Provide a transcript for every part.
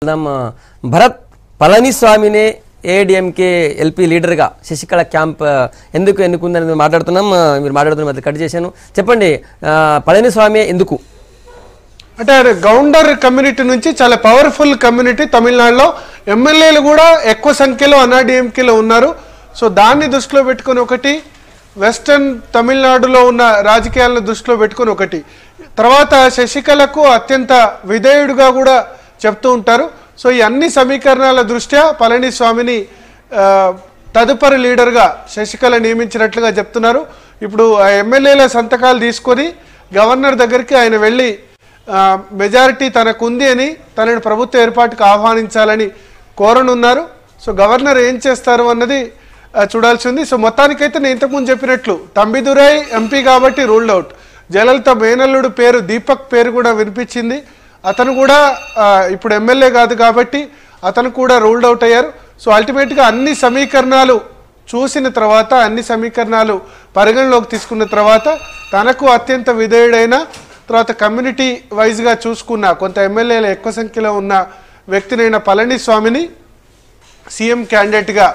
Bharat పళనిస్వామినే AIADMK LP లీడర్గా Sasikala camp ఎందుకు ఎన్నుకుందని మాట్లాడుతున్నాం. మీరు మాట్లాడుతున్న కట్ చేశాను. చెప్పండి, పళనిస్వామి ఎందుకు అంటే గౌండర్ కమ్యూనిటీ నుంచి చాలా పవర్ఫుల్ కమ్యూనిటీ తమిళనాడులో. ఎమ్మెల్యేలు కూడా ఎక్కువ సంఖ్యలో అన్నాడీఎంకేలో ఉన్నారు. సో దాన్ని దృష్టిలో పెట్టుకుని ఒకటి, వెస్టర్న్ తమిళనాడులో ఉన్న రాజకీయాలను దృష్టిలో పెట్టుకుని ఒకటి, తర్వాత శశికళకు అత్యంత విధేయుడుగా కూడా చెప్తూ ఉంటారు. సో ఈ అన్ని సమీకరణాల దృష్ట్యా పళనిస్వామిని తదుపరి లీడర్గా శశికళ నియమించినట్లుగా చెప్తున్నారు. ఇప్పుడు ఆ ఎమ్మెల్యేల సంతకాలు తీసుకొని గవర్నర్ దగ్గరికి ఆయన వెళ్ళి మెజారిటీ తనకు ఉంది అని తనని ప్రభుత్వ ఏర్పాటుకు ఆహ్వానించాలని కోరనున్నారు. సో గవర్నర్ ఏం చేస్తారు అన్నది చూడాల్సి ఉంది. సో మొత్తానికైతే నేను ఇంతకుముందు చెప్పినట్లు తంబిదురై ఎంపీ కాబట్టి రూల్డ్ అవుట్. జయలలిత మేనల్లుడు పేరు దీపక్ పేరు కూడా వినిపించింది. అతను కూడా ఇప్పుడు ఎమ్మెల్యే కాదు కాబట్టి అతను కూడా రూల్డ్ అవుట్ అయ్యారు. సో అల్టిమేట్గా అన్ని సమీకరణాలు చూసిన తర్వాత, అన్ని సమీకరణాలు పరిగణలోకి తీసుకున్న తర్వాత తనకు అత్యంత విధేయుడైన, తర్వాత కమ్యూనిటీ వైజ్గా చూసుకున్న కొంత ఎమ్మెల్యేలు ఎక్కువ సంఖ్యలో ఉన్న వ్యక్తినైన పళనిస్వామిని సీఎం క్యాండిడేట్గా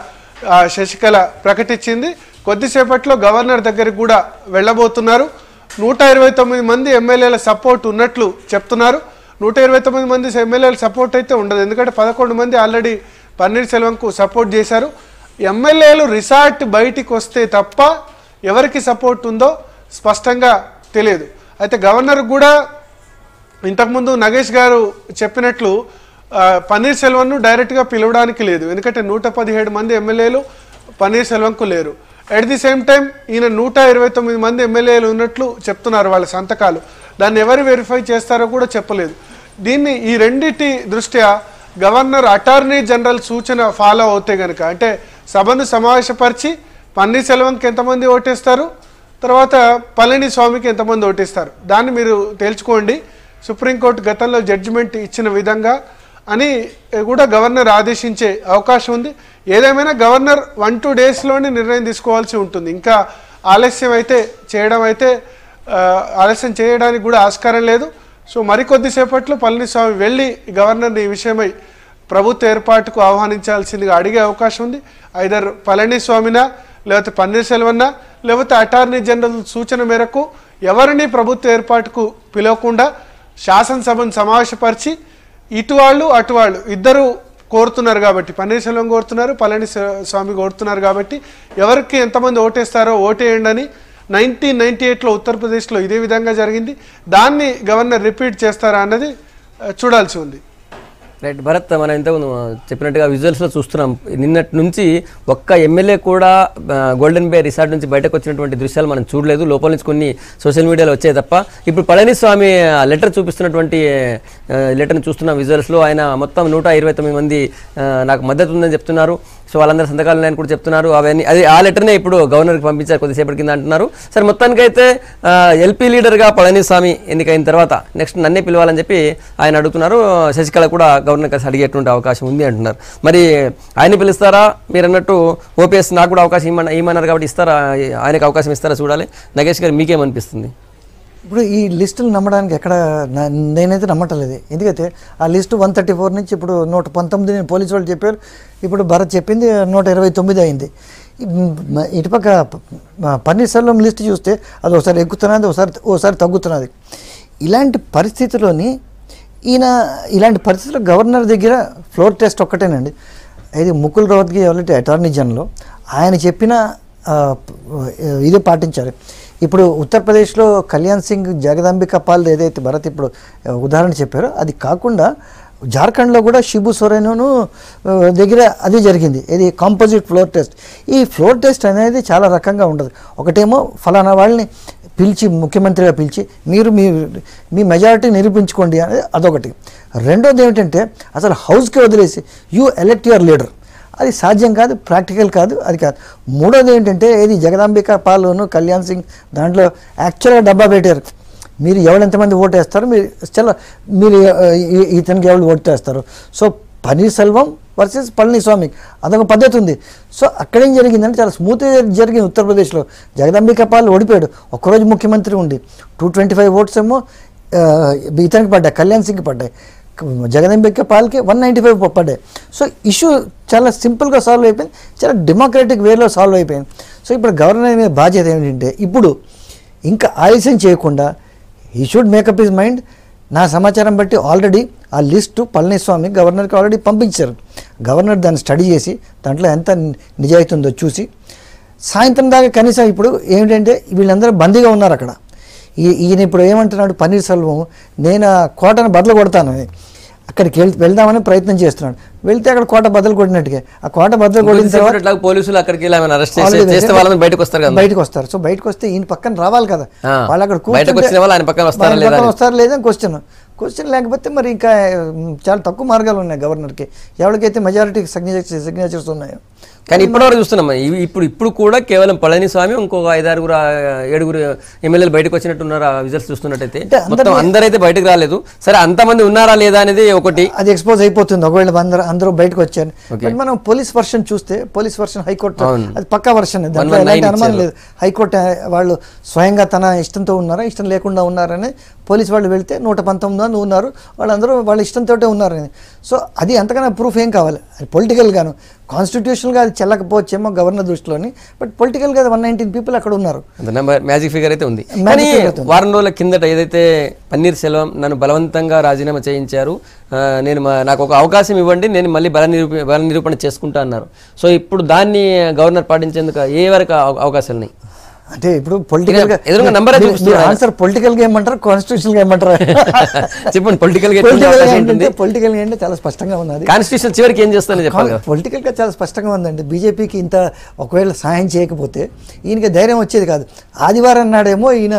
శశికళ ప్రకటించింది. కొద్దిసేపట్లో గవర్నర్ దగ్గరికి కూడా వెళ్ళబోతున్నారు. 129 మంది ఎమ్మెల్యేల సపోర్ట్ ఉన్నట్లు చెప్తున్నారు. 129 మంది ఎమ్మెల్యేల సపోర్ట్ అయితే ఉండదు, ఎందుకంటే 11 మంది ఆల్రెడీ పన్నీర్ సెల్వంకు సపోర్ట్ చేశారు. ఎమ్మెల్యేలు రిసార్ట్ బయటికి వస్తే తప్ప ఎవరికి సపోర్ట్ ఉందో స్పష్టంగా తెలియదు. అయితే గవర్నర్ కూడా ఇంతకుముందు నగేష్ గారు చెప్పినట్లు పన్నీర్ సెల్వన్ను డైరెక్ట్గా పిలవడానికి లేదు, ఎందుకంటే 117 మంది ఎమ్మెల్యేలు పన్నీర్ సెల్వంకు లేరు. అట్ ది సేమ్ టైం ఈయన 129 మంది ఎమ్మెల్యేలు ఉన్నట్లు చెప్తున్నారు వాళ్ళ సంతకాలు. దాన్ని ఎవరు వెరిఫై చేస్తారో కూడా చెప్పలేదు. దీన్ని ఈ రెండింటి దృష్ట్యా గవర్నర్ అటార్నీ జనరల్ సూచన ఫాలో అవుతే కనుక, అంటే సభను సమావేశపరిచి పన్నీర్ సెల్వంకి ఎంతమంది ఓటేస్తారు, తర్వాత పళనిస్వామికి ఎంతమంది ఓటేస్తారు, దాన్ని మీరు తేల్చుకోండి. సుప్రీంకోర్టు గతంలో జడ్జిమెంట్ ఇచ్చిన విధంగా అని కూడా గవర్నర్ ఆదేశించే అవకాశం ఉంది. ఏదేమైనా గవర్నర్ 1-2 డేస్లోనే నిర్ణయం తీసుకోవాల్సి ఉంటుంది. ఇంకా ఆలస్యం చేయడానికి కూడా ఆస్కారం లేదు. సో మరికొద్దిసేపట్లో పళనిస్వామి వెళ్ళి గవర్నర్ని ఈ విషయమై ప్రభుత్వ ఏర్పాటుకు ఆహ్వానించాల్సిందిగా అడిగే అవకాశం ఉంది. ఐదర్ పళనిస్వామినా, లేకపోతే పన్నీర్ సెల్వన్నా, లేకపోతే అటార్నీ జనరల్ సూచన మేరకు ఎవరిని ప్రభుత్వ ఏర్పాటుకు పిలవకుండా శాసనసభను సమావేశపరిచి ఇటు వాళ్ళు అటు వాళ్ళు ఇద్దరు కోరుతున్నారు కాబట్టి, పన్నీర్ సెల్వం కోరుతున్నారు, పళనిస్వామి కోరుతున్నారు కాబట్టి ఎవరికి ఎంతమంది ఓటేస్తారో ఓటేయండి అని 1998లో ఉత్తరప్రదేశ్లో ఇదే విధంగా జరిగింది. దాన్ని గవర్నర్ రిపీట్ చేస్తారా అన్నది చూడాల్సి ఉంది. రైట్ భరత్, మనం ఇంత చెప్పినట్టుగా విజువల్స్లో చూస్తున్నాం. నిన్నటి నుంచి ఒక్క ఎమ్మెల్యే కూడా గోల్డెన్ బే రిసార్ట్ నుంచి బయటకు వచ్చినటువంటి దృశ్యాలు మనం చూడలేదు. లోపల నుంచి కొన్ని సోషల్ మీడియాలో వచ్చాయి తప్ప. ఇప్పుడు పళనిస్వామి లెటర్ చూపిస్తున్నటువంటి లెటర్ని చూస్తున్నాం విజువల్స్లో. ఆయన మొత్తం 129 మంది నాకు మద్దతు ఉందని చెప్తున్నారు. సో వాళ్ళందరూ సంతకాలు ఉన్నాయని కూడా చెప్తున్నారు. అవన్నీ ఆ లెటర్నే ఇప్పుడు గవర్నర్కి పంపించారు కొద్దిసేపటి కింద అంటున్నారు. సరే, మొత్తానికైతే ఎల్పీ లీడర్గా పళనిస్వామి ఎన్నికైన తర్వాత నెక్స్ట్ నన్నే పిలవాలని చెప్పి ఆయన అడుగుతున్నారు. శశికళ కూడా గవర్నర్ కలిసి అడిగేటువంటి అవకాశం ఉంది అంటున్నారు. మరి ఆయన పిలుస్తారా? మీరు అన్నట్టు ఓపీఎస్ నాకు కూడా అవకాశం ఇమ్మన్నారు కాబట్టి ఇస్తారా, ఆయనకు అవకాశం ఇస్తారా చూడాలి. నగేష్ గారు మీకేమనిపిస్తుంది? ఇప్పుడు ఈ లిస్టులు నమ్మడానికి ఎక్కడ నేనైతే నమ్మటలేదు. ఎందుకంటే ఆ లిస్టు 134 నుంచి ఇప్పుడు 119 పోలీసు వాళ్ళు చెప్పారు. ఇప్పుడు భరత్ చెప్పింది 129 అయింది. ఇటుపక్క పన్నీర్ సెల్వం లిస్టు చూస్తే అది ఒకసారి ఎక్కుతున్నది, ఒకసారి తగ్గుతున్నది. ఇలాంటి పరిస్థితుల్లోని ఇలాంటి పరిస్థితుల్లో గవర్నర్ దగ్గర ఫ్లోర్ టెస్ట్ ఒక్కటేనండి. ఇది ముకుల్ రోహత్గి ఎవరైతే అటార్నీ జనరల్, ఆయన చెప్పిన ఇదే పాటించారు. ఇప్పుడు ఉత్తరప్రదేశ్లో కళ్యాణ్ సింగ్, జగదాంబిక పాల్ ఏదైతే భరత్ ఇప్పుడు ఉదాహరణ చెప్పారో అది కాకుండా జార్ఖండ్లో కూడా షిబు సోరెను దగ్గర అది జరిగింది. ఇది కాంపోజిట్ ఫ్లోర్ టెస్ట్. ఈ ఫ్లోర్ టెస్ట్ అనేది చాలా రకంగా ఉండదు. ఒకటేమో ఫలానా వాళ్ళని పిలిచి ముఖ్యమంత్రిగా పిలిచి మీరు మీ మెజారిటీ నిరూపించుకోండి అనేది అదొకటి. రెండోది ఏమిటంటే అసలు హౌస్కి వదిలేసి యూ ఎలెక్ట్ యువర్ లీడర్, అది సాధ్యం కాదు, ప్రాక్టికల్ కాదు, అది కాదు. మూడోది ఏంటంటే ఇది జగదాంబిక పాల్ను కళ్యాణ్ సింగ్ దాంట్లో యాక్చువల్గా డబ్బా పెట్టారు. మీరు ఎంతమంది ఓటేస్తారు, మీరు ఇతనికి ఎవరు ఓటేస్తారు. సో పన్నీర్ సెల్వం వర్సెస్ పళనిస్వామి అదొక పద్ధతి ఉంది. సో అక్కడేం జరిగిందంటే చాలా స్మూత్గా జరిగింది. ఉత్తరప్రదేశ్లో జగదాంబిక పాల్ ఓడిపోయాడు, ఒక్కరోజు ముఖ్యమంత్రి ఉండి 225 ఓట్స్ ఏమో ఇతనికి పడ్డాయి, కళ్యాణ్ సింగ్కి పడ్డాయి. జగదంబిక పాల్కి 195 పడ్డాయి. సో ఇష్యూ చాలా సింపుల్గా సాల్వ్ అయిపోయింది, చాలా డెమోక్రటిక్ వేలో సాల్వ్ అయిపోయింది. సో ఇప్పుడు గవర్నర్ మీద బాధ్యత ఏమిటంటే ఇప్పుడు ఇంకా ఆలస్యం చేయకుండా ఈ షుడ్ మేకప్ హిజ్ మైండ్. నా సమాచారం బట్టి ఆల్రెడీ ఆ లిస్టు పళనిస్వామి గవర్నర్కి ఆల్రెడీ పంపించారు. గవర్నర్ దాన్ని స్టడీ చేసి దాంట్లో ఎంత నిజాయితీ ఉందో చూసి సాయంత్రం దాకా కనీసం ఇప్పుడు ఏమిటంటే వీళ్ళందరూ బందీగా ఉన్నారు అక్కడ. ఈయన ఇప్పుడు ఏమంటున్నాడు పన్నీర్సెల్వం, నేను ఆ కోటను బద్దలు కొడతాను అని అక్కడికి వెళ్దామని ప్రయత్నం చేస్తున్నాడు. వెళ్తే అక్కడ కోట బద్దలు కొట్టినట్టుగా ఆ కోట బద్దలు కొట్టిన తర్వాత పోలీసులు అక్కడికి బయటకు వస్తారు. సో బయటకు వస్తే ఈయన పక్కన రావాలి కదా, వాళ్ళు అక్కడ వస్తారా లేదా క్వశ్చన్ లేకపోతే మరి ఇంకా చాలా తక్కువ మార్గాలు ఉన్నాయి గవర్నర్కి, ఎవరికైతే మెజారిటీ సిగ్నేచర్స్ ఉన్నాయో. కానీ ఇప్పటివరకు చూస్తున్నాం ఇప్పుడు కూడా కేవలం పళనిస్వామి ఇంకొక 5-6-7 ఎమ్మెల్యేలు బయటకు వచ్చినట్టున్నారు. ఆ విజువల్స్ చూస్తున్నట్టయితే మొత్తం అందరైతే బయటకు రాలేదు. సరే అంతమంది ఉన్నారా లేదా అనేది ఒకటి అది ఎక్స్పోజ్ అయిపోతుంది ఒకవేళ అందరూ బయటకు వచ్చారు. మనం పోలీస్ వర్షన్ చూస్తే పోలీస్ వర్షన్ హైకోర్టు అది పక్కా వర్షన్, దాంట్లో ఎలాంటి అనుమానం లేదు. హైకోర్టు వాళ్ళు స్వయంగా తన ఇష్టంతో ఉన్నారా ఇష్టం లేకుండా ఉన్నారని పోలీసు వాళ్ళు వెళ్తే 119 మంది ఉన్నారు, వాళ్ళందరూ వాళ్ళ ఇష్టంతో ఉన్నారని. సో అది అంతకన్నా ప్రూఫ్ ఏం కావాలి? అది పొలిటికల్గాను కాన్స్టిట్యూషనల్గా అది చెల్లకపోవచ్చేమో గవర్నర్ దృష్టిలోని, బట్ పొలిటికల్గా 119 పీపుల్ అక్కడ ఉన్నారు. మ్యాజిక్ ఫిగర్ అయితే ఉంది. కానీ వారం రోజుల కిందట ఏదైతే పన్నీర్సెల్వం నన్ను బలవంతంగా రాజీనామా చేయించారు, నాకు ఒక అవకాశం ఇవ్వండి, నేను మళ్ళీ బల నిరూపణ చేసుకుంటా అన్నారు. సో ఇప్పుడు దాన్ని గవర్నర్ పాటించేందుకు ఏ వరకు అవకాశాలు ఉన్నాయి? అంటే ఇప్పుడు పొలిటికల్ ఆన్సర్ పొలిటికల్ గా ఏమంటారు, కాన్స్టిట్యూషనల్ గా ఏమంటారు చెప్పండి. పొలిటికల్ పొలిటికల్ అంటే చాలా స్పష్టంగా ఉన్నది. కాన్స్టిట్యూషన్ చివరికి ఏం చేస్తానని చెప్పాలి. పొలిటికల్ గా చాలా స్పష్టంగా ఉందండి. బీజేపీకి ఇంత ఒకవేళ సాయం చేయకపోతే ఈయనకి ధైర్యం వచ్చేది కాదు. ఆదివారం నాడేమో ఈయన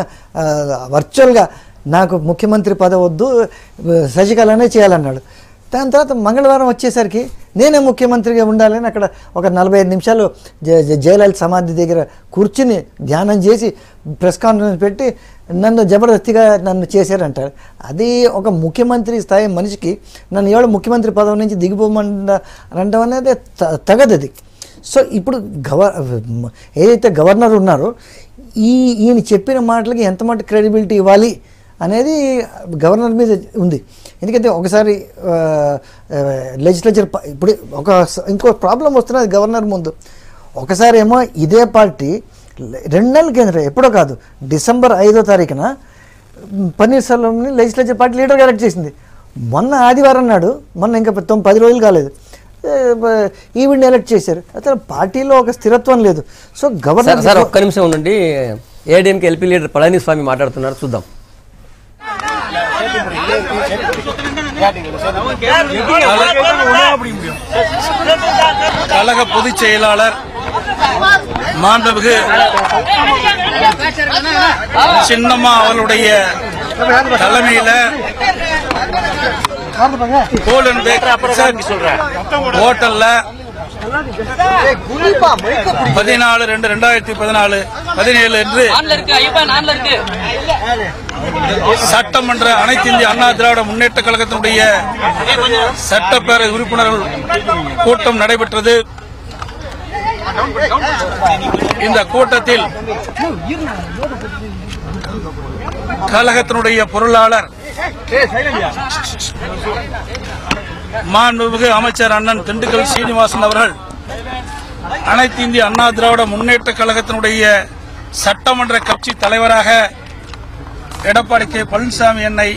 వర్చువల్గా నాకు ముఖ్యమంత్రి పదవి వద్దు, శశికళనే చేయాలన్నాడు. దాని తర్వాత మంగళవారం వచ్చేసరికి నేనే ముఖ్యమంత్రిగా ఉండాలని అక్కడ ఒక 45 నిమిషాలు జయలలిత సమాధి దగ్గర కూర్చుని ధ్యానం చేసి ప్రెస్ కాన్ఫరెన్స్ పెట్టి నన్ను జబర్దస్తిగా చేశారంటారు. అది ఒక ముఖ్యమంత్రి స్థాయి మనిషికి నన్ను ఎవరు ముఖ్యమంత్రి పదవి నుంచి దిగిపోమంటాం అనేది తగదది. సో ఇప్పుడు ఏదైతే గవర్నర్ ఉన్నారో ఈయన చెప్పిన మాటలకి ఎంత మాట క్రెడిబిలిటీ ఇవ్వాలి అనేది గవర్నర్ మీద ఉంది. ఎందుకంటే ఒకసారి లెజిస్లేచర్ ఇప్పుడు ఇంకో ప్రాబ్లం వస్తున్నది గవర్నర్ ముందు. ఒకసారి ఏమో ఇదే పార్టీ 2 నెలల కింద ఎప్పుడో కాదు డిసెంబర్ 5వ తారీఖున పన్నీర్సెల్వంని లెజిస్లేచర్ పార్టీ లీడర్గా ఎలక్ట్ చేసింది. మొన్న ఆదివారం నాడు, మొన్న ఇంకా 10 రోజులు కాలేదు, ఈవిడ్ని ఎలక్ట్ చేశారు. అతను పార్టీలో ఒక స్థిరత్వం లేదు. సో గవర్నర్ సార్ ఒక్క నిమిషం ఉండండి, ఏడీఎంకే ఎల్పీ లీడర్ పళనిస్వామి మాట్లాడుతున్నారు, చూద్దాం. கழக பொதுச் செயலாளர் மாண்புமிகு சின்னம்மா அவர்களுடைய தலைமையில கோல்டன் ஹோட்டல்ல 14/2/2014 17 என்று சட்டமன்ற அனைத்து இந்திய அண்ணா திராவிட முன்னேற்ற கழகத்தினுடைய சட்டப்பேரவை உறுப்பினர்கள் கூட்டம் நடைபெற்றது. இந்த கூட்டத்தில் கழகத்தினுடைய பொருளாளர் மாண்புமிகு அமைச்சர் அண்ணன் திண்டுக்கல் சீனிவாசன் அவர்கள் அனைத்து இந்திய அண்ணா திராவிட முன்னேற்ற கழகத்தினுடைய சட்டமன்ற கட்சி தலைவராக எடப்பாடி கே பழனிசாமி என்னை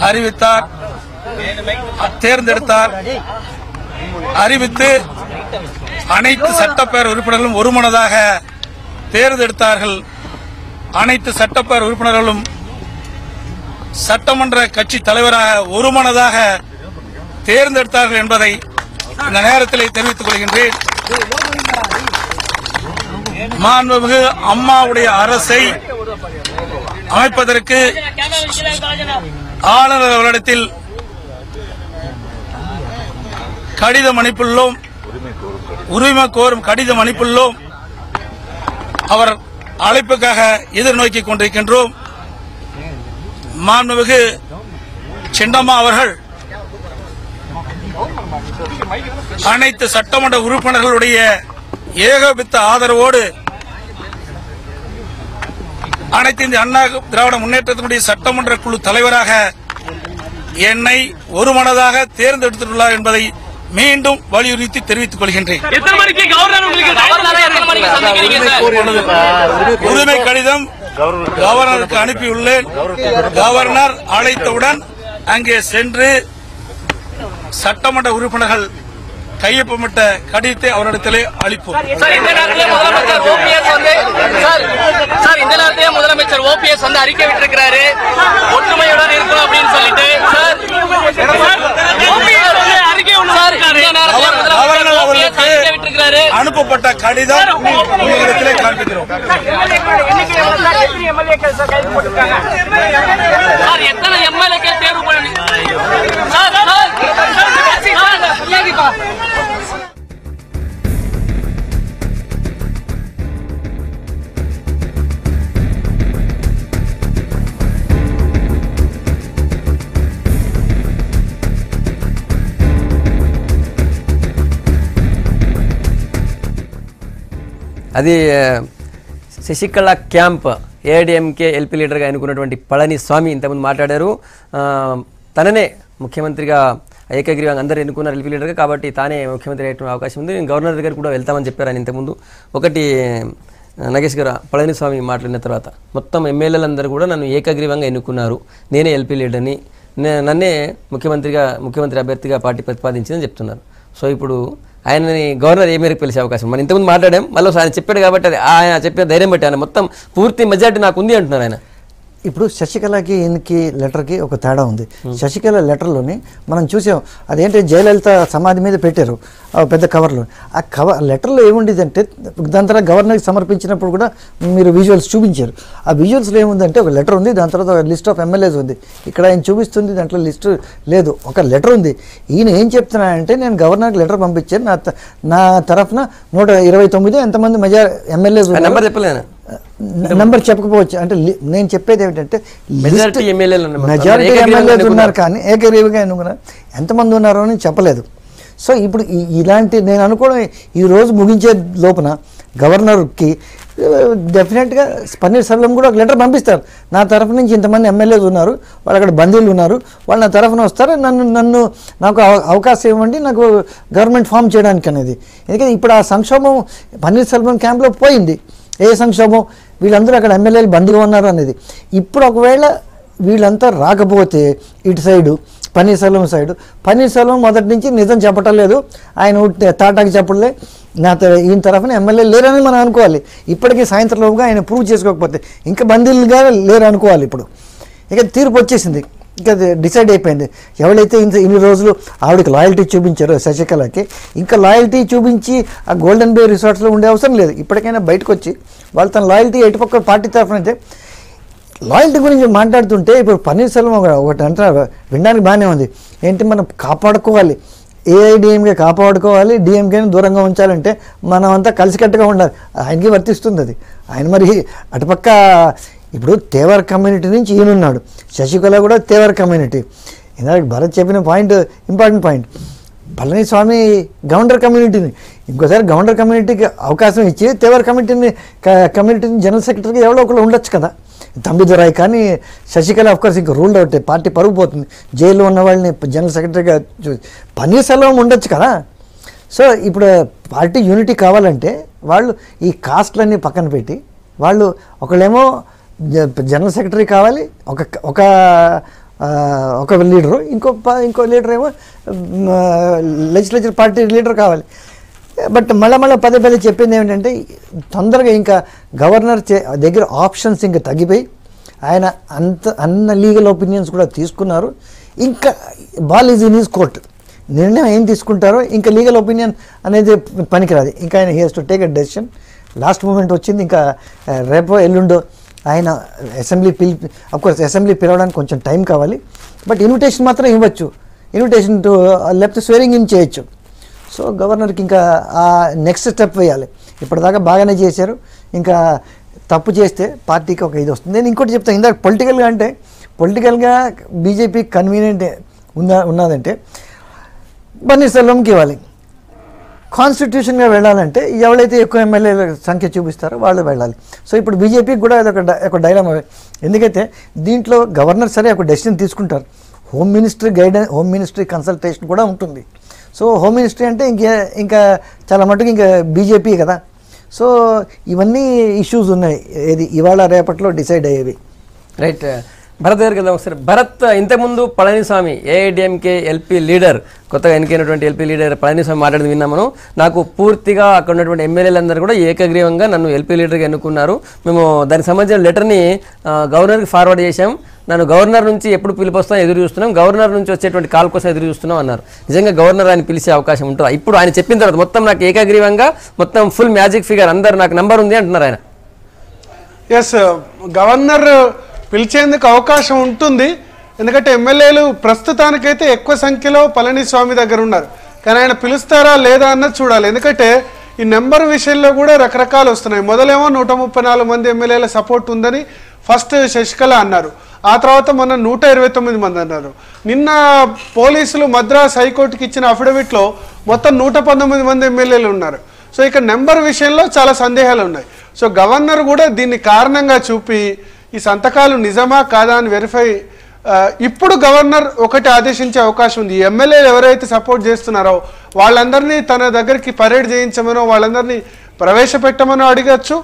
அறிவித்தார், தேர்ந்தெடுத்தார். அறிவித்து அனைத்து சட்டப்பேரவை உறுப்பினர்களும் ஒருமனதாக தேர்ந்தெடுத்தார்கள். அனைத்து சட்டப்பேரவை உறுப்பினர்களும் சட்டமன்ற கட்சி தலைவராக ஒருமனதாக தேர்ந்தெடுத்தார்கள் என்பதை இந்த நேரத்தில் தெரிவித்துக் கொள்கின்றேன். மாண்புமிகு அம்மாவுடைய அரசை அமைப்பதற்கு ஆளுநர் அவரிடத்தில் கடிதம் அனுப்பியுள்ளோம், உரிமை கோரும் கடிதம் அனுப்பியுள்ளோம். அவர் அழைப்புக்காக எதிர்நோக்கிக் கொண்டிருக்கின்றோம். மாண்புமிகு சின்னம்மா அவர்கள் அனைத்து சட்டமன்ற உறுப்பினர்களுடைய ஏகோபித்த ஆதரவோடு அனைத்து இந்திய அண்ணா திராவிட முன்னேற்றத்தினுடைய சட்டமன்ற குழு தலைவராக என்னை ஒருமனதாக தேர்ந்தெடுத்துள்ளார் என்பதை மீண்டும் வலியுறுத்தி தெரிவித்துக் கொள்கின்றேன். உரிமை கடிதம் கவர்னருக்கு அனுப்பியுள்ளேன். கவர்னர் அழைத்தவுடன் அங்கே சென்று சட்டமன்ற உறுப்பினர்கள் கையொப்பமிட்ட கடிதத்தை அவரிடத்திலே அளிப்போம். முதலமைச்சர் ஓபிஎஸ் வந்து அறிக்கை விட்டிருக்கிறாரு, ஒற்றுமையுடன் இருக்கணும் அப்படின்னு சொல்லிட்டு. அனுப்பப்பட்ட கடிதம் உங்களிடத்திலே காண்பிக்கிறோம். எத்தனை எம்எல்ஏக்கள் தேர்வு பண்ணி అది శశికళ క్యాంప్ ఏఐడిఎంకే ఎల్పీ లీడర్గా ఎన్నుకున్నటువంటి పళనిస్వామి ఇంతకుముందు మాట్లాడారు. తననే ముఖ్యమంత్రిగా ఏకగ్రీవంగా అందరూ ఎన్నుకున్నారు ఎల్పీ లీడర్గా, కాబట్టి తానే ముఖ్యమంత్రి అయ్యే అవకాశం ఉంది. నేను గవర్నర్ దగ్గర కూడా వెళ్తామని చెప్పారు ఆయన ఇంతకుముందు. ఒకటి నగేష్ గారు, పళనిస్వామి మాట్లాడిన తర్వాత మొత్తం ఎమ్మెల్యేలందరూ కూడా నన్ను ఏకగ్రీవంగా ఎన్నుకున్నారు, నేనే ఎల్పీ లీడర్ని, నన్నే ముఖ్యమంత్రి అభ్యర్థిగా పార్టీ ప్రతిపాదించిందని చెప్తున్నారు. సో ఇప్పుడు ఆయనని గవర్నర్ ఏ మేరకు పిలిచే అవకాశం? మనం ఇంతకుముందు మాట్లాడాం, మళ్ళీ ఆయన చెప్పాడు కాబట్టి అది ఆయన చెప్పే ధైర్యం బట్టి ఆయన మొత్తం పూర్తి మెజార్టీ నాకు ఉంది అంటున్నారు ఆయన. ఇప్పుడు శశికళకి ఈయనకి లెటర్కి ఒక తేడా ఉంది. శశికళ లెటర్లోని మనం చూసాం, అదేంటి జయలలిత సమాధి మీద పెట్టారు పెద్ద కవర్లో. ఆ లెటర్లో ఏముండేదంటే దాని తర్వాత గవర్నర్కి సమర్పించినప్పుడు కూడా మీరు విజువల్స్ చూపించారు. ఆ విజువల్స్లో ఏముందంటే ఒక లెటర్ ఉంది, దాని తర్వాత ఒక లిస్ట్ ఆఫ్ ఎమ్మెల్యేస్ ఉంది. ఇక్కడ ఆయన చూపిస్తుంది దాంట్లో లిస్ట్ లేదు, ఒక లెటర్ ఉంది. ఈయన ఏం చెప్తున్నాడంటే నేను గవర్నర్కి లెటర్ పంపించాను, నా తరఫున 129 ఎంతమంది ఎమ్మెల్యేస్ నెంబర్ చెప్పలేదు, నెంబర్ చెప్పకపోవచ్చు. అంటే నేను చెప్పేది ఏమిటంటే మెజారిటీ ఎమ్మెల్యేలు ఉన్నారు కానీ ఏకగ్రీవంగా ఎన్నుకున్నారు, ఎంతమంది ఉన్నారో అని చెప్పలేదు. సో ఇప్పుడు ఇలాంటి నేను అనుకోవడం ఈ రోజు ముగించే లోపున గవర్నర్కి డెఫినెట్గా పన్నీర్ సెల్వం కూడా ఒక లెటర్ పంపిస్తారు, నా తరఫు నుంచి ఇంతమంది ఎమ్మెల్యేస్ ఉన్నారు, వాళ్ళు అక్కడ బందీలు ఉన్నారు, వాళ్ళు నా తరఫున వస్తారు, నాకు అవకాశం ఇవ్వండి నాకు గవర్నమెంట్ ఫామ్ చేయడానికి అనేది. ఎందుకంటే ఇప్పుడు ఆ సంక్షోభం పన్నీర్ సెల్వం క్యాంప్లో పోయింది. ఏ సంక్షోభం, వీళ్ళందరూ అక్కడ ఎమ్మెల్యేలు బందీగా ఉన్నారు అనేది. ఇప్పుడు ఒకవేళ వీళ్ళంతా రాకపోతే ఇటు సైడు పన్నీర్సెల్వం సైడు, పన్నీర్సెల్వం మొదటి నుంచి నిజం చెప్పటం లేదు, ఆయన తాటాకి చెప్పలే, ఈయన తరఫున ఎమ్మెల్యే లేరని మనం అనుకోవాలి. ఇప్పటికీ సాయంత్రంలోగా ఆయన ప్రూవ్ చేసుకోకపోతే ఇంకా బందీలుగా లేరు అనుకోవాలి. ఇప్పుడు ఇక తీర్పు వచ్చేసింది, ఇక డిసైడ్ అయిపోయింది. ఎవరైతే ఇన్ని రోజులు ఆవిడకి లాయల్టీ చూపించారో శశికళకి, ఇంకా లాయల్టీ చూపించి ఆ గోల్డెన్ బే రిసార్ట్స్లో ఉండే అవసరం లేదు. ఇప్పటికైనా బయటకు వచ్చి వాళ్ళు తన లాయల్టీ ఎటుపక్క పార్టీ తరఫున అయితే లాయల్టీ గురించి మాట్లాడుతుంటే ఇప్పుడు పన్నీర్సెల్వం ఒకటి అంటారు, వినడానికి బాగానే ఉంది. ఏంటి మనం కాపాడుకోవాలి, ఏఐడిఎంకే కాపాడుకోవాలి, డిఎంకేని దూరంగా ఉంచాలంటే మనం అంతా కలిసికట్టుగా ఉండాలి. ఆయనకి వర్తిస్తుంది అది. ఆయన మరి అటుపక్క ఇప్పుడు తేవర్ కమ్యూనిటీ నుంచి ఈయనున్నాడు, శశికళ కూడా తేవర్ కమ్యూనిటీ. ఇందాక భరత్ చెప్పిన point important point. Palaniswami governor కమ్యూనిటీని ఇంకోసారి గవర్నర్ కమ్యూనిటీకి అవకాశం ఇచ్చి తేవర్ కమ్యూనిటీని జనరల్ సెక్రటరీగా ఎవరో ఒకళ్ళు ఉండొచ్చు కదా. తంబిదురాయ్ కానీ శశికళ ఆఫ్కోర్స్ ఇంకా రూల్డ్ అవుట్, పార్టీ పరుగు పోతుంది. జైల్లో ఉన్న వాళ్ళని జనరల్ సెక్రటరీగా పన్నీర్సెల్వం ఉండొచ్చు కదా. సో ఇప్పుడు పార్టీ యూనిటీ కావాలంటే వాళ్ళు ఈ కాస్ట్లన్నీ పక్కన పెట్టి వాళ్ళు ఒకళ్ళేమో జనరల్ సెక్రటరీ కావాలి, ఒక లీడరు, ఇంకో లీడర్ ఏమో లెజిస్లేచర్ పార్టీ లీడర్ కావాలి. బట్ మళ్ళీ పదే చెప్పింది ఏమిటంటే తొందరగా ఇంకా గవర్నర్ దగ్గర ఆప్షన్స్ ఇంకా తగ్గిపోయి ఆయన అన్న లీగల్ ఒపీనియన్స్ కూడా తీసుకున్నారు. ఇంకా ball is in his court, నిర్ణయం ఏం తీసుకుంటారో ఇంకా లీగల్ ఒపీనియన్ అనేది పనికిరాదు. ఇంకా ఆయన he has to take a decision. Last moment వచ్చింది, ఇంకా రేపో ఎల్లుండో ఆయన అసెంబ్లీ పిలవడానికి కొంచెం టైం కావాలి. బట్ ఇన్విటేషన్ మాత్రం ఇవ్వచ్చు, ఇన్విటేషన్ టు లేకపోతే స్వేరింగ్ ఇన్ చేయొచ్చు. సో గవర్నర్కి ఇంకా ఆ నెక్స్ట్ స్టెప్ వేయాలి. ఇప్పటిదాకా బాగానే చేశారు, ఇంకా తప్పు చేస్తే పార్టీకి ఒక ఇది వస్తుంది. నేను ఇంకోటి చెప్తాను, ఇందాక పొలిటికల్గా బీజేపీ కన్వీనియంట్ ఉన్నదంటే పన్నీర్సెల్వంకి ఇవ్వాలి. కాన్స్టిట్యూషన్గా వెళ్ళాలంటే ఎవరైతే ఎక్కువ ఎమ్మెల్యేల సంఖ్య చూపిస్తారో వాళ్ళు వెళ్ళాలి. సో ఇప్పుడు బీజేపీకి కూడా అది ఒక డైలమా. ఎందుకైతే దీంట్లో గవర్నర్ సరే ఒక డెసిషన్ తీసుకుంటారు, హోమ్ మినిస్ట్రీ కన్సల్టేషన్ కూడా ఉంటుంది. సో హోమ్ మినిస్ట్రీ అంటే ఇంకా చాలా మటుకు ఇంకా బీజేపీ కదా. సో ఇవన్నీ ఇష్యూస్ ఉన్నాయి, ఏది ఇవాళ రేపట్లో డిసైడ్ అయ్యేవి. రైట్, భరత్ దగ్గరికి వెళ్దాం ఒకసారి. భరత్, ఇంతకుముందు పళనిస్వామి ఏఐడిఎంకే ఎల్పీ లీడర్, కొత్తగా ఎన్నికైనటువంటి ఎల్పీ లీడర్ పళనిస్వామి మాట్లాడింది విన్నాము. నాకు పూర్తిగా అక్కడ ఉన్నటువంటి ఎమ్మెల్యేలందరూ కూడా ఏకగ్రీవంగా నన్ను ఎల్పీ లీడర్గా ఎన్నుకున్నారు. మేము దానికి సంబంధించిన లెటర్ని గవర్నర్కి ఫార్వర్డ్ చేశాం. నన్ను గవర్నర్ నుంచి ఎప్పుడు పిలిపిస్తాం ఎదురు చూస్తున్నాం, గవర్నర్ నుంచి వచ్చేటువంటి కాల్ కోసం ఎదురు చూస్తున్నాం అన్నారు. నిజంగా గవర్నర్ ఆయన పిలిచే అవకాశం ఉంటుందా? ఇప్పుడు ఆయన చెప్పిన తర్వాత మొత్తం నాకు ఏకగ్రీవంగా మొత్తం ఫుల్ మ్యాజిక్ ఫిగర్ అందరు నాకు నంబర్ ఉంది అంటున్నారు ఆయన. ఎస్, గవర్నర్ పిలిచేందుకు అవకాశం ఉంటుంది. ఎందుకంటే ఎమ్మెల్యేలు ప్రస్తుతానికైతే ఎక్కువ సంఖ్యలో పళనిస్వామి దగ్గర ఉన్నారు. కానీ ఆయన పిలుస్తారా లేదా అన్నది చూడాలి. ఎందుకంటే ఈ నెంబర్ విషయంలో కూడా రకరకాలు వస్తున్నాయి. మొదలేమో 134 మంది ఎమ్మెల్యేల సపోర్ట్ ఉందని ఫస్ట్ శశికళ అన్నారు, ఆ తర్వాత మొన్న 129 మంది అన్నారు. నిన్న పోలీసులు మద్రాస్ హైకోర్టుకి ఇచ్చిన అఫిడవిట్లో మొత్తం 119 మంది ఎమ్మెల్యేలు ఉన్నారు. సో ఇక నెంబర్ విషయంలో చాలా సందేహాలు ఉన్నాయి. సో గవర్నర్ కూడా దీన్ని కారణంగా చూపి ఈ సంతకాలు నిజమా కాదా అని వెరిఫై, ఇప్పుడు గవర్నర్ ఒకటి ఆదేశించే అవకాశం ఉంది. ఎమ్మెల్యేలు ఎవరైతే సపోర్ట్ చేస్తున్నారో వాళ్ళందరినీ తన దగ్గరికి పరేడ్ చేయించమనో వాళ్ళందరినీ ప్రవేశపెట్టమనో అడగచ్చు.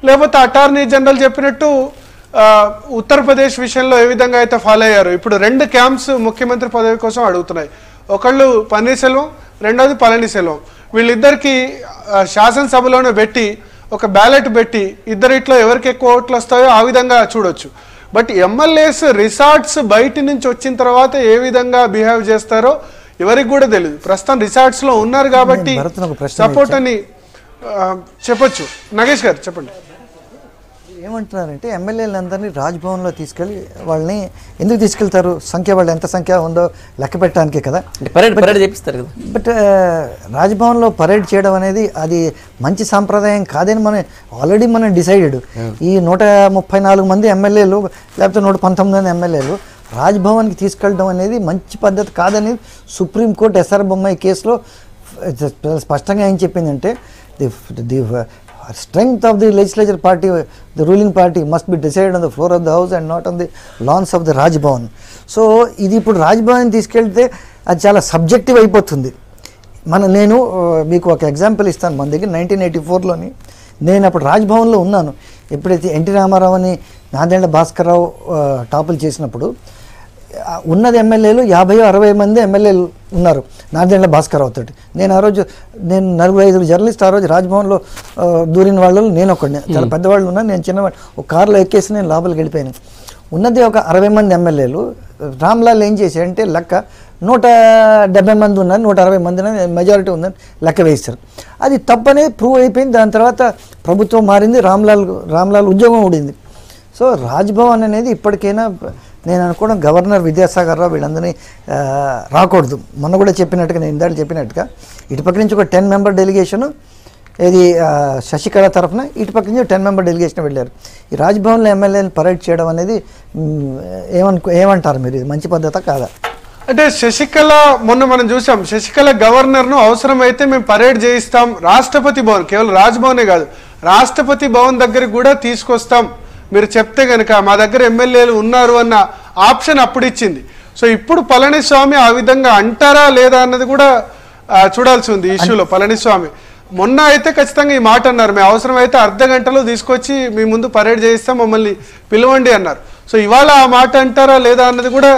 లేకపోతే అటార్నీ జనరల్ చెప్పినట్టు ఉత్తరప్రదేశ్ విషయంలో ఏ విధంగా అయితే ఫాలో అయ్యారు, ఇప్పుడు 2 క్యాంప్స్ ముఖ్యమంత్రి పదవి కోసం అడుగుతున్నాయి. ఒకళ్ళు పన్నీర్సెల్వం, రెండోది పళనిసెల్వం. వీళ్ళిద్దరికి శాసనసభలోనే పెట్టి ఒక బ్యాలెట్ పెట్టి ఇద్దరిట్లో ఎవరికి ఎక్కువ ఓట్లు వస్తాయో ఆ విధంగా చూడొచ్చు. బట్ ఎమ్మెల్యేస్ రిసార్ట్స్ బయట నుంచి వచ్చిన తర్వాత ఏ విధంగా బిహేవ్ చేస్తారో ఎవరికి కూడా తెలియదు. ప్రస్తుతం రిసార్ట్స్లో ఉన్నారు కాబట్టి సపోర్ట్ అని చెప్పొచ్చు. నాగేష్ గారు చెప్పండి. ఏమంటున్నారంటే ఎమ్మెల్యేలందరినీ రాజ్భవన్లో తీసుకెళ్ళి వాళ్ళని ఎందుకు తీసుకెళ్తారు, వాళ్ళు ఎంత సంఖ్య ఉందో లెక్క పెట్టడానికే కదా, పరేడ్ చేపిస్తారు కదా. బట్ రాజ్భవన్లో పరేడ్ చేయడం అనేది అది మంచి సాంప్రదాయం కాదని మనం డిసైడెడ్. ఈ 134 మంది ఎమ్మెల్యేలు లేకపోతే 119 మంది ఎమ్మెల్యేలు రాజ్భవన్కి తీసుకెళ్ళడం అనేది మంచి పద్ధతి కాదని సుప్రీంకోర్టు ఎస్ఆర్ బొమ్మాయి కేసులో స్పష్టంగా ఏం చెప్పిందంటే the strength of the legislature party, the ruling party must be decided on the floor of the house and not on the lawns of the Raj Bhavan. So ఇది ఇప్పుడు రాజ్ భవన్ తీసుకెళ్తే అది చాలా సబ్జెక్టివ్ అయిపోతుంది. నేను మీకు ఒక ఎగ్జాంపుల్ ఇస్తాను. మన దగ్గర 1984లోని నేను అప్పుడు రాజ్ భవన్లో ఉన్నాను. ఎప్పుడైతే ఎన్టీ రామారావుని నాదెండ్ల భాస్కర్రావు టాపులు చేసినప్పుడు ఉన్నది ఎమ్మెల్యేలు 50-60 మంది ఎమ్మెల్యేలు ఉన్నారు నాదెండ్ల భాస్కర్రావు తోటి. నేను 4-5 జర్నలిస్ట్ ఆ రోజు రాజ్భవన్లో దూరిన వాళ్ళు నేను ఒకడిని. చాలా పెద్దవాళ్ళు ఉన్నారు, నేను చిన్నవాడు. ఒక కారులో ఎక్కేసి నేను లోపలికి వెళ్ళిపోయాను. ఉన్నది ఒక 60 మంది ఎమ్మెల్యేలు. రామ్లాల్ ఏం చేశారంటే లెక్క 170 మంది ఉన్నారు, 160 మంది మెజారిటీ ఉందని లెక్క వేస్తారు. అది తప్పనే ప్రూవ్ అయిపోయింది. దాని తర్వాత ప్రభుత్వం మారింది, రామ్లాల్ ఉద్యోగం ఊడింది. సో రాజ్భవన్ అనేది ఇప్పటికైనా నేను అనుకోవడం గవర్నర్ విద్యాసాగర్ రావు వీళ్ళందరినీ రాకూడదు. మొన్న కూడా చెప్పినట్టుగా, నేను ఇందాక చెప్పినట్టుగా ఇటుపక్క నుంచి ఒక 10 మెంబర్ డెలిగేషను ఇది శశికళ తరఫున, ఇటుపక్క నుంచి 10 మెంబర్ డెలిగేషన్ వెళ్ళారు. ఈ రాజ్భవన్లో ఎమ్మెల్యేని పరేడ్ చేయడం అనేది ఏమంటారు మీరు, ఇది మంచి పద్ధత కాదా? అంటే శశికళ మొన్న మనం చూసాం, శశికళ గవర్నర్ను అవసరమైతే మేము పరేడ్ చేయిస్తాం, రాష్ట్రపతి భవన్, కేవలం రాజ్భవనే కాదు రాష్ట్రపతి భవన్ దగ్గరికి కూడా తీసుకొస్తాం మీరు చెప్తే కనుక, మా దగ్గర ఎమ్మెల్యేలు ఉన్నారు అన్న ఆప్షన్ అప్పుడు ఇచ్చింది. సో ఇప్పుడు పళనిస్వామి ఆ విధంగా అంటారా లేదా అన్నది కూడా చూడాల్సి ఉంది ఇష్యూలో. పళనిస్వామి మొన్న అయితే ఖచ్చితంగా ఈ మాట అన్నారు, మేము అవసరమైతే అర్ధ గంటలో తీసుకొచ్చి మీ ముందు పరేడ్ చేయిస్తాం, మమ్మల్ని పిలవండి అన్నారు. సో ఇవాళ ఆ మాట అంటారా లేదా అన్నది కూడా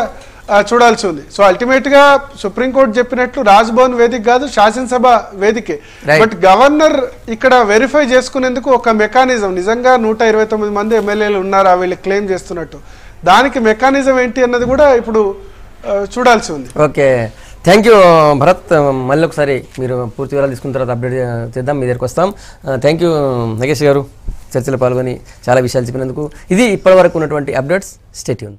చూడాల్సి ఉంది. సో అల్టిమేట్గా సుప్రీంకోర్టు చెప్పినట్లు రాజ్భవన్ వేదిక కాదు, శాసనసభ వేదికే. బట్ గవర్నర్ ఇక్కడ వెరిఫై చేసుకునేందుకు ఒక మెకానిజం, నిజంగా 129 మంది ఎమ్మెల్యేలు ఉన్నారా వీళ్ళు క్లెయిమ్ చేస్తున్నట్టు, దానికి మెకానిజం ఏంటి అన్నది కూడా ఇప్పుడు చూడాల్సి ఉంది. Okay, thank you Bharat. మళ్ళీ ఒకసారి మీరు పూర్తి వివరాలు తీసుకున్న తర్వాత అప్డేట్ చేద్దాం, మీ దగ్గరికి వస్తాం. థ్యాంక్ యూ నగేష్ గారు, చర్చలో పాల్గొని చాలా విషయాలు చెప్పినందుకు. ఇది ఇప్పటివరకు ఉన్నటువంటి అప్డేట్స్. Stay tune.